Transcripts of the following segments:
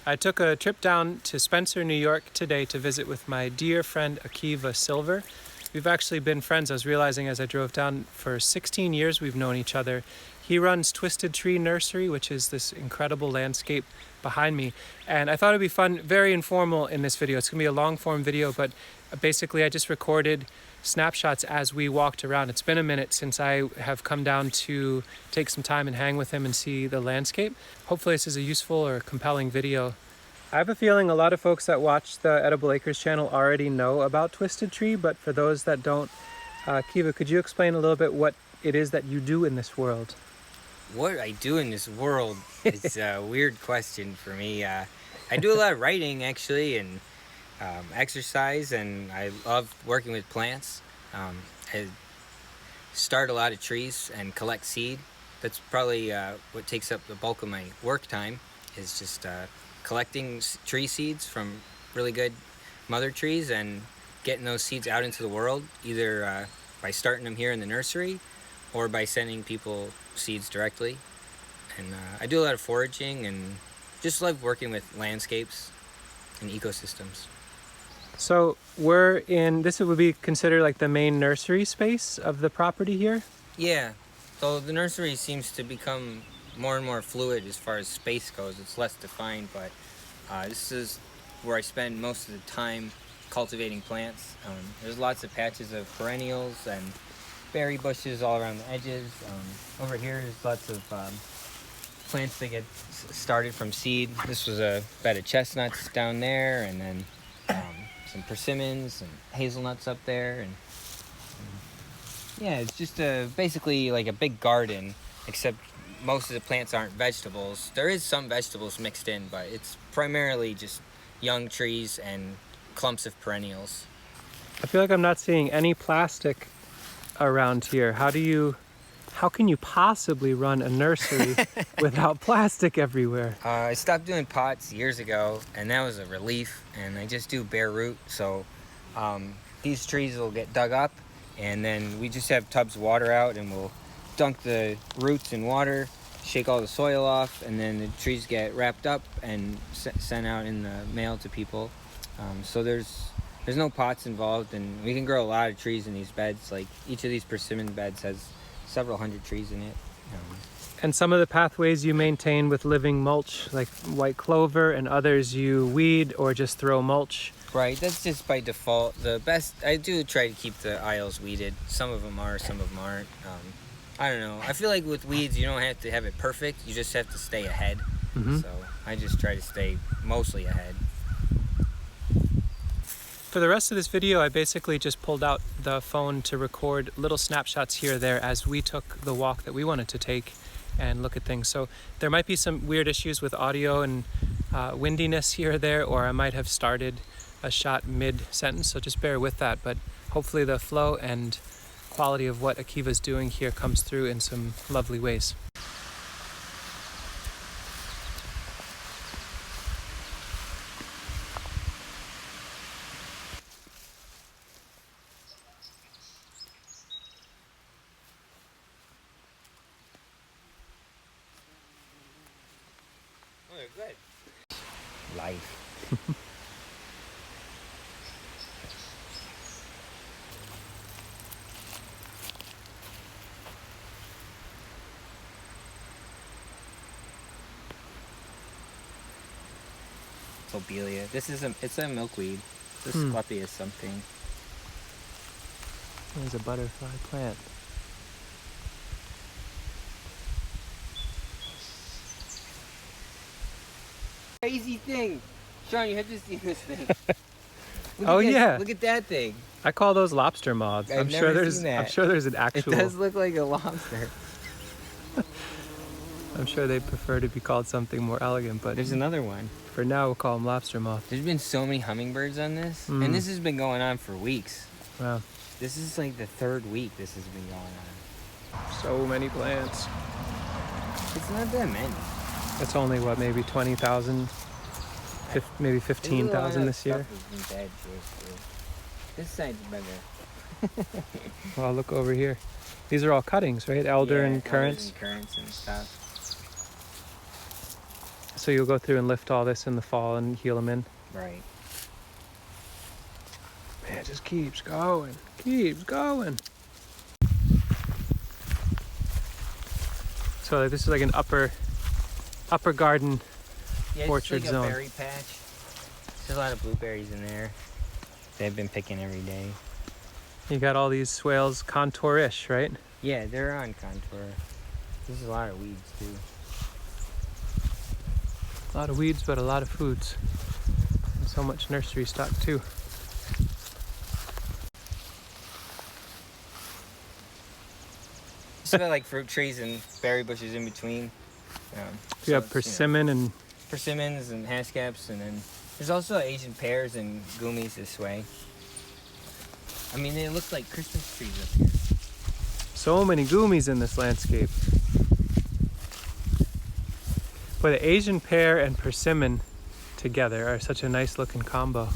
I took a trip down to Spencer, New York today to visit with my dear friend Akiva Silver. We've actually been friends, I was realizing as I drove down, for 16 years we've known each other. He runs Twisted Tree Nursery, which is this incredible landscape behind me. And I thought it'd be fun, very informal in this video. It's gonna be a long form video, but basically I just recorded snapshots as we walked around. It's been a minute since I have come down to take some time and hang with him and see the landscape. Hopefully this is a useful or compelling video. I have a feeling a lot of folks that watch the Edible Acres channel already know about Twisted Tree, but for those that don't, Kiva, could you explain a little bit what it is that you do in this world? What I do in this world is a weird question for me. I do a lot of writing, actually, and exercise, and I love working with plants. I start a lot of trees and collect seed. That's probably what takes up the bulk of my work time, is just collecting tree seeds from really good mother trees and getting those seeds out into the world, either by starting them here in the nursery or by sending people seeds directly. And I do a lot of foraging and just love working with landscapes and ecosystems. So this would be considered like the main nursery space of the property here? Yeah, so the nursery seems to become more and more fluid as far as space goes. It's less defined, but this is where I spend most of the time cultivating plants. There's lots of patches of perennials and berry bushes all around the edges. Over here there's lots of plants that get started from seed. This was a bed of chestnuts down there, and then some persimmons and hazelnuts up there, and yeah, it's just basically like a big garden, except most of the plants aren't vegetables. There is some vegetables mixed in, but it's primarily just young trees and clumps of perennials. I feel like I'm not seeing any plastic around here. How can you possibly run a nursery without plastic everywhere? I stopped doing pots years ago, and that was a relief, and I just do bare root. So these trees will get dug up, and then we just have tubs of water out, and we'll dunk the roots in water, shake all the soil off, and then the trees get wrapped up and sent out in the mail to people. So there's no pots involved, and we can grow a lot of trees in these beds. Like each of these persimmon beds has several hundred trees in it. And some of the pathways you maintain with living mulch, like white clover, and others you weed or just throw mulch. Right, that's just by default. The best, I do try to keep the aisles weeded. Some of them are, some of them aren't. I don't know. I feel like with weeds, you don't have to have it perfect. You just have to stay ahead. Mm-hmm. So I just try to stay mostly ahead. For the rest of this video, I basically just pulled out the phone to record little snapshots here or there as we took the walk that we wanted to take and look at things. So there might be some weird issues with audio and windiness here or there, or I might have started a shot mid-sentence, so just bear with that. But hopefully the flow and quality of what Akiva's doing here comes through in some lovely ways. Oh, they're good. Life. Lobelia. It's a milkweed. It's Asclepias something. There's a butterfly plant. Crazy thing. Sean, you have to see this thing. Oh yeah. Look at that thing. I call those lobster moths. I'm sure there's an actual. It does look like a lobster. I'm sure they prefer to be called something more elegant, but there's another one. For now, we'll call them lobster moth. There's been so many hummingbirds on this, and this has been going on for weeks. Wow. This is like the third week this has been going on. So many plants. It's not that many. It's only, what, maybe 20,000? Maybe 15,000 this year? This side's better. Well, look over here. These are all cuttings, right? Elder and currants. And currants and stuff. So you'll go through and lift all this in the fall and heal them in. Right. Man, it just keeps going, keeps going. So this is like an upper garden orchard it's like zone. a berry patch. There's a lot of blueberries in there. They've been picking every day. You got all these swales contour-ish, right? Yeah, they're on contour. There's a lot of weeds too. A lot of weeds, but a lot of foods. And so much nursery stock too. It's got like fruit trees and berry bushes in between. You have persimmon and persimmons and haskaps, and then there's also Asian pears and gummies this way. I mean, they look like Christmas trees up here. so many gummies in this landscape. Boy, the Asian pear and persimmon together are such a nice looking combo.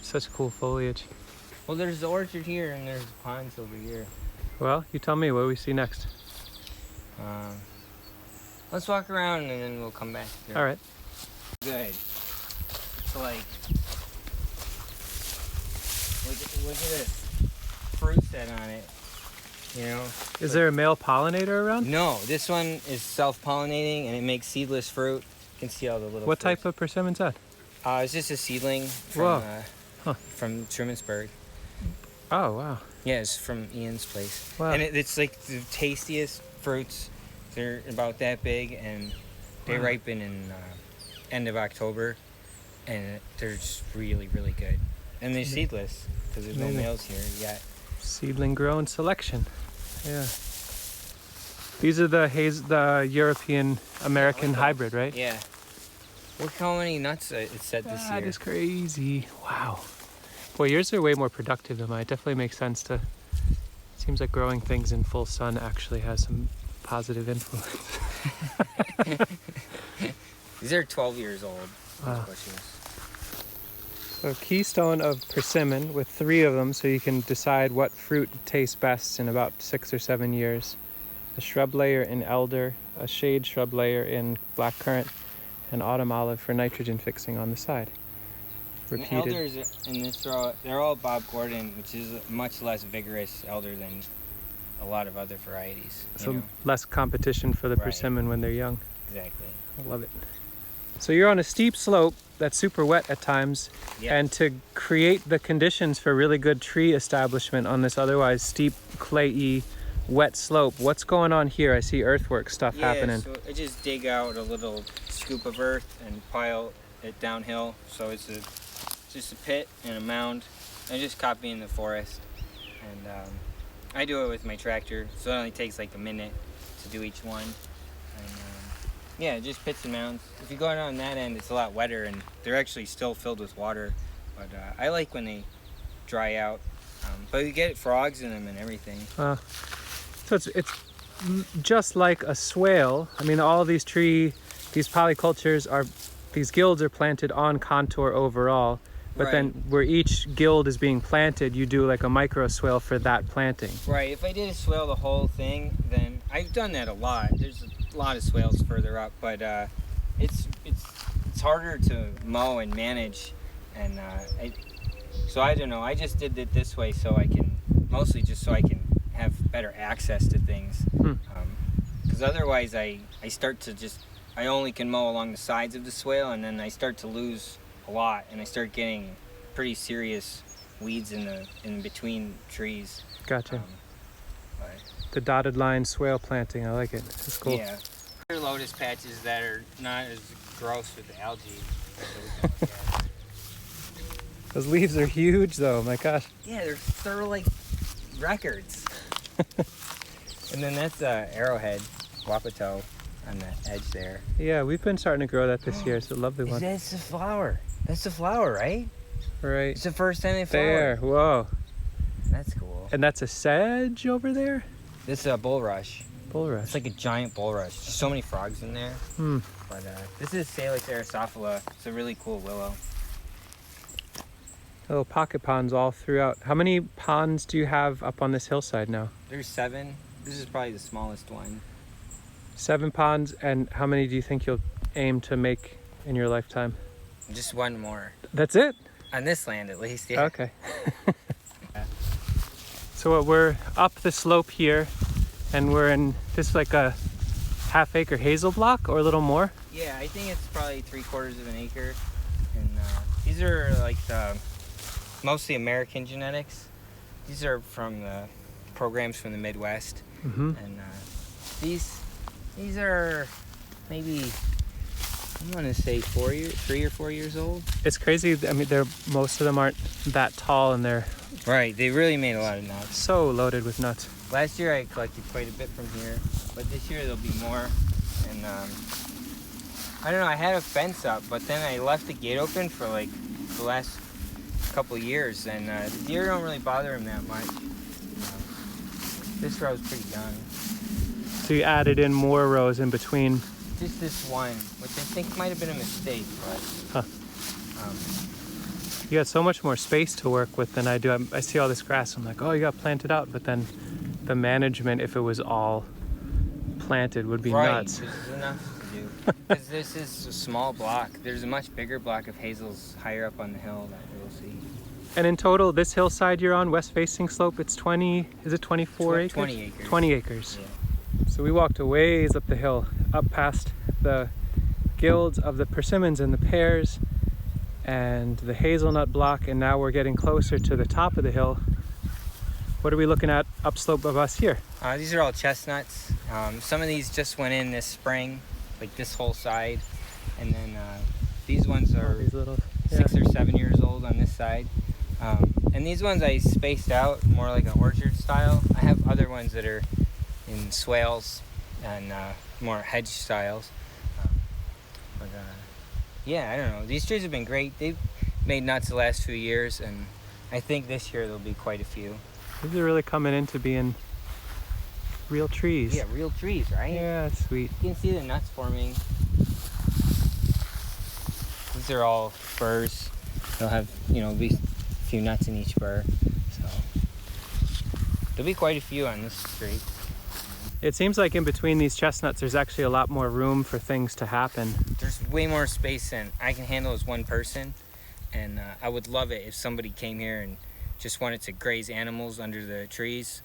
Such cool foliage. Well, there's the orchard here and there's the ponds over here. Well, you tell me, what do we see next? Let's walk around and then we'll come back here. All right. Good. It's like, look at this fruit set on it. You know? Is there a male pollinator around? No, this one is self-pollinating and it makes seedless fruit. You can see all the little What fruits. type of persimmon's that? It's just a seedling Whoa. from Trumansburg. Oh, wow. Yeah, it's from Ian's place. Wow. And it's like the tastiest fruits. They're about that big and they Wow. ripen in end of October. And they're just really, really good. And they're seedless because there's no Amazing. males here yet. Seedling grown selection. Yeah. These are the European American hybrid, right? Yeah. Look how many nuts it set this That year. is crazy. Wow. Boy, yours are way more productive than mine. It definitely makes sense to... Seems like growing things in full sun actually has some positive influence. These are 12 years old. Wow. These bushes. So keystone of persimmon with 3 of them, so you can decide what fruit tastes best in about 6 or 7 years. A shrub layer in elder, a shade shrub layer in blackcurrant, and autumn olive for nitrogen fixing on the side. And the Repeated. elders in this row, they're all Bob Gordon, which is a much less vigorous elder than a lot of other varieties. You So know? less competition for the Right. persimmon when they're young. Exactly. I love it. So you're on a steep slope that's super wet at times, Yeah. and to create the conditions for really good tree establishment on this otherwise steep, clayey, wet slope, what's going on here? I see earthwork stuff happening. So I just dig out a little scoop of earth and pile it downhill. So it's just a pit and a mound. I'm just copying the forest. And I do it with my tractor, so it only takes like a minute to do each one. And yeah, just pits and mounds. If you go down that end, it's a lot wetter and they're actually still filled with water. But I like when they dry out. But you get frogs in them and everything. So it's just like a swale. I mean, all these polycultures these guilds are planted on contour overall. But Right. then where each guild is being planted, you do like a micro swale for that planting. Right, if I did a swale the whole thing, then I've done that a lot. There's a lot of swales further up, but it's harder to mow and manage, and so I don't know. I just did it this way so I can have better access to things. Because otherwise, I only can mow along the sides of the swale, and then I start to lose a lot, and I start getting pretty serious weeds in between trees. Gotcha. But, The dotted line swale planting, I like it. It's cool. yeah. There are lotus patches that are not as gross with the algae. Those leaves are huge though, my gosh. Yeah, they're like records. And then that's arrowhead, guapato on the edge there. Yeah, we've been starting to grow that this year. It's a lovely one. That's the flower. That's the flower, right? Right It's the first time they flower. there. Whoa. That's cool. And that's a sedge over there? This is a bulrush. Bulrush. It's like a giant bulrush. There's so many frogs in there. But this is Salix erisophila. It's a really cool willow. Little pocket ponds all throughout. How many ponds do you have up on this hillside now? There's 7. This is probably the smallest one. 7 ponds, and how many do you think you'll aim to make in your lifetime? Just one more. That's it? On this land, at least, yeah. Okay. So we're up the slope here, and we're in this like a half-acre hazel block or a little more. Yeah, I think it's probably 3/4 of an acre. And these are like mostly American genetics. These are from the programs from the Midwest. Mm-hmm. And these are maybe, I want to say 3 or 4 years old. It's crazy. I mean, most of them aren't that tall, and they're Right, they really made a lot of nuts. so loaded with nuts. Last year I collected quite a bit from here, but this year there'll be more. And I don't know, I had a fence up, but then I left the gate open for like the last couple years, and the deer don't really bother them that much. This row's pretty young. So you added in more rows in between. Just this one, which I think might have been a mistake, but You got so much more space to work with than I do. I see all this grass. I'm like, oh, you got planted out, but then the management, if it was all planted, would be right, nuts. There's enough to do. Because this is a small block. There's a much bigger block of hazels higher up on the hill that you'll see. And in total, this hillside you're on, west-facing slope, it's 24 acres? 20 acres. 20 acres. Yeah. So we walked a ways up the hill, up past the guilds of the persimmons and the pears and the hazelnut block, and now we're getting closer to the top of the hill. What are we looking at upslope of us here? These are all chestnuts. Some of these just went in this spring, like this whole side. And then these ones are These little, 6 or 7 years old on this side. And these ones I spaced out more like an orchard style. I have other ones that are in swales and more hedge styles. Yeah, I don't know. These trees have been great. They've made nuts the last few years, and I think this year there'll be quite a few. These are really coming into being real trees. Yeah, real trees, right? Yeah, it's sweet. You can see the nuts forming. These are all burrs. They'll have, at least a few nuts in each burr. So there'll be quite a few on this street. It seems like in between these chestnuts, there's actually a lot more room for things to happen. There's way more space than I can handle as one person. And I would love it if somebody came here and just wanted to graze animals under the trees.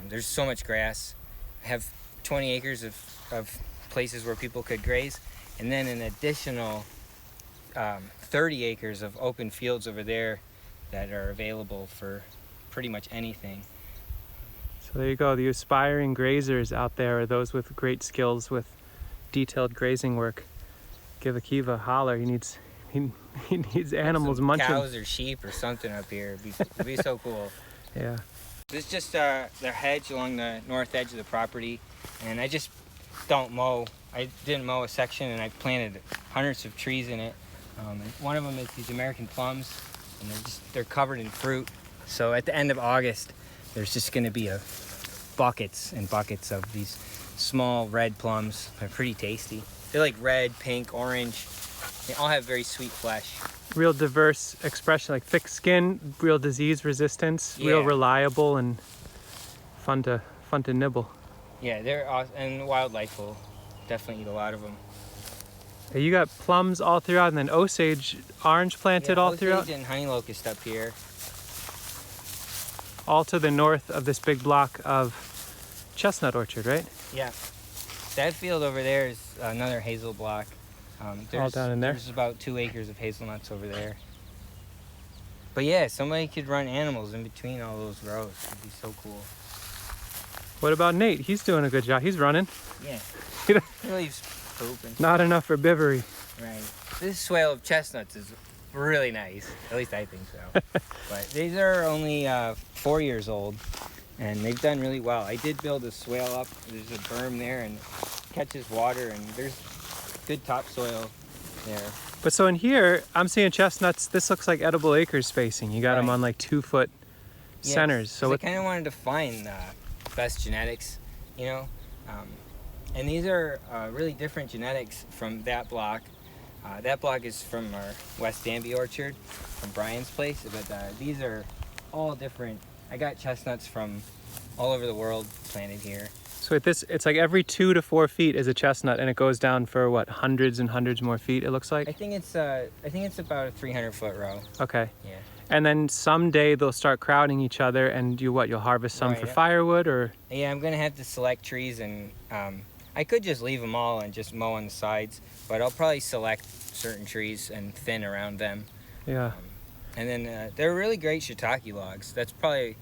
There's so much grass. I have 20 acres of places where people could graze, and then an additional 30 acres of open fields over there that are available for pretty much anything. So there you go. The aspiring grazers out there are those with great skills with detailed grazing work. Give Akiva a holler. He needs animals Some munching. cows or sheep or something up here. It'd be so cool. Yeah. This is just their hedge along the north edge of the property, and I just don't mow. I didn't mow a section, and I planted hundreds of trees in it. And one of them is these American plums, and they're covered in fruit. So at the end of August, there's just going to be buckets and buckets of these small red plums. They're pretty tasty. They're like red, pink, orange. They all have very sweet flesh. Real diverse expression, like thick skin, real disease resistance, Yeah. real reliable, and fun to nibble. Yeah, they're awesome, and wildlife will definitely eat a lot of them. You got plums all throughout, and then Osage orange planted all throughout, Osage and honey locust up here. all to the north of this big block of chestnut orchard, right? Yeah. That field over there is another hazel block. All down in there? There's about 2 acres of hazelnuts over there. But yeah, somebody could run animals in between all those rows. It'd be so cool. What about Nate? He's doing a good job. He's running. Yeah. You know, He leaves poop and not enough for Bivery. right. This swale of chestnuts is really nice. At least I think so. But these are only 4 years old, and they've done really well. I did build a swale up. There's a berm there, and it catches water, and there's good topsoil there. But so in here, I'm seeing chestnuts. This looks like edible acres spacing. You got them Right. on like 2 foot centers. So I kind of wanted to find best genetics, and these are really different genetics from that block. That block is from our West Danby orchard, from Brian's place, but these are all different. I got chestnuts from all over the world planted here. So So it's like every 2 to 4 feet is a chestnut, and it goes down for what, hundreds and hundreds more feet, it looks like? I think it's about a 300-foot row. Okay. Yeah. And then someday they'll start crowding each other, and you'll harvest some for firewood, or? Yeah, I'm gonna have to select trees, and I could just leave them all and just mow on the sides, but I'll probably select certain trees and thin around them. Yeah. And then they're really great shiitake logs. That's probably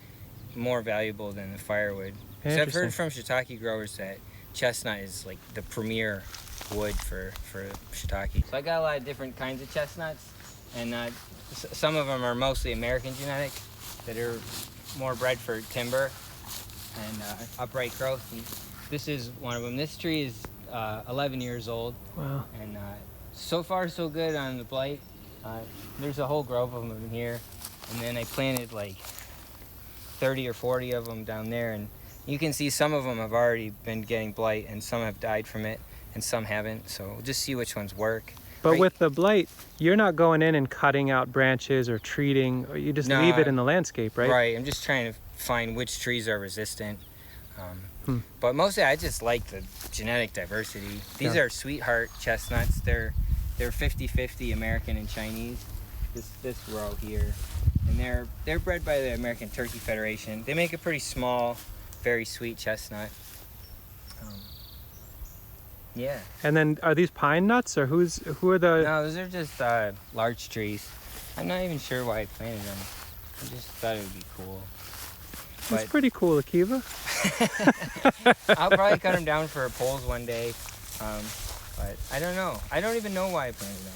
more valuable than the firewood. So I've heard from shiitake growers that chestnut is like the premier wood for shiitake. So I got a lot of different kinds of chestnuts, and some of them are mostly American genetic that are more bred for timber and upright growth. And this is one of them. This tree is 11 years old. Wow. And so far so good on the blight. There's a whole grove of them in here, and then I planted like 30 or 40 of them down there, and you can see some of them have already been getting blight, and some have died from it, and some haven't. So we'll just see which ones work. But with the blight, you're not going in and cutting out branches or treating, or you just leave it in the landscape, right? Right. I'm just trying to find which trees are resistant. But mostly I just like the genetic diversity. These are sweetheart chestnuts. They're 50-50 American and Chinese. This row here, and they're bred by the American Turkey Federation. They make a pretty small, very sweet chestnut. Yeah. And then are these pine nuts, or who are the? No, those are just large trees. I'm not even sure why I planted them. I just thought it would be cool. It's pretty cool, Akiva. I'll probably cut them down for poles one day. But I don't know. I don't even know why I planted them.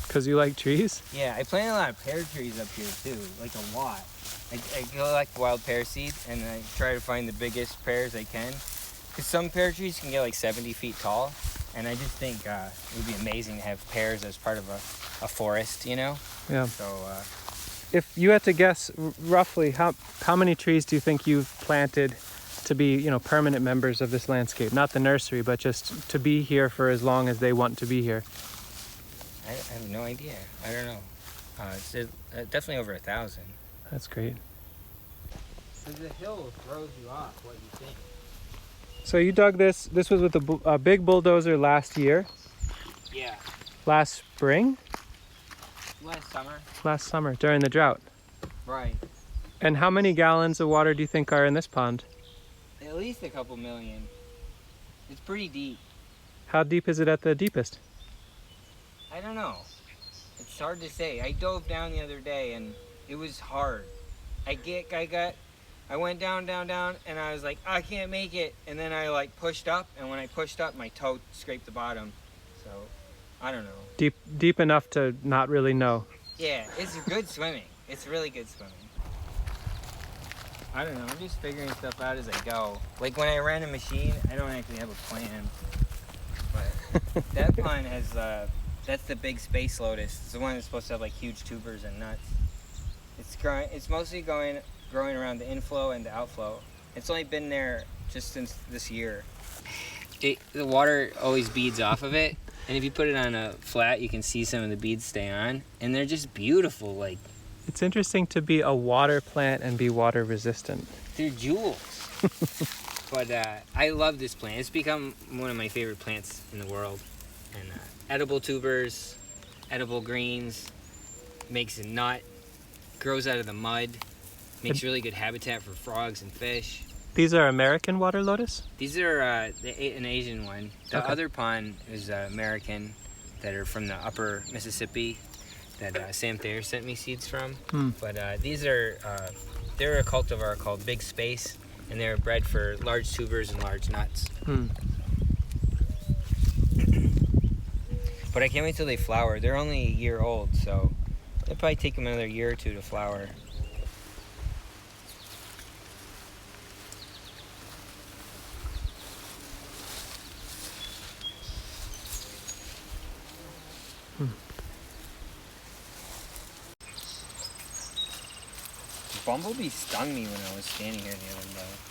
Because you like trees? Yeah, I planted a lot of pear trees up here too, like a lot. I collect wild pear seed, and I try to find the biggest pears I can. Because some pear trees can get like 70 feet tall, and I just think it would be amazing to have pears as part of a forest, you know? Yeah. So, if you had to guess roughly, how many trees do you think you've planted to be, permanent members of this landscape? Not the nursery, but just to be here for as long as they want to be here. I have no idea. I don't know. It's definitely over 1,000. That's great. Because the hill throws you off what you think. So you dug this. This was with a big bulldozer last year. Yeah. Last spring? Last summer. Last summer, during the drought. Right. And how many gallons of water do you think are in this pond? At least a couple million. It's pretty deep. How deep is it at the deepest? I don't know. It's hard to say. I dove down the other day and it was hard. I went down, and I was like, I can't make it. And then I like pushed up, and when I pushed up, my toe scraped the bottom. So, I don't know. Deep enough to not really know. Yeah, it's good swimming. It's really good swimming. I don't know. I'm just figuring stuff out as I go. Like when I rent a machine, I don't actually have a plan. But that pond has that's the big Space Lotus. It's the one that's supposed to have like huge tubers and nuts. It's mostly growing around the inflow and the outflow. It's only been there just since this year. The water always beads off of it, and if you put it on a flat, you can see some of the beads stay on, and they're just beautiful. Like, it's interesting to be a water plant and be water resistant. They're jewels. But I love this plant. It's become one of my favorite plants in the world. And edible tubers, edible greens, makes a nut, grows out of the mud, makes really good habitat for frogs and fish. These are American water lotus? These are an Asian one. The other pond is American, that are from the upper Mississippi, that Sam Thayer sent me seeds from. But these are, they're a cultivar called Big Space, and they're bred for large tubers and large nuts. But I can't wait till they flower. They're only a year old, so it'll probably take them another year or two to flower. Bumblebee stung me when I was standing here the other day.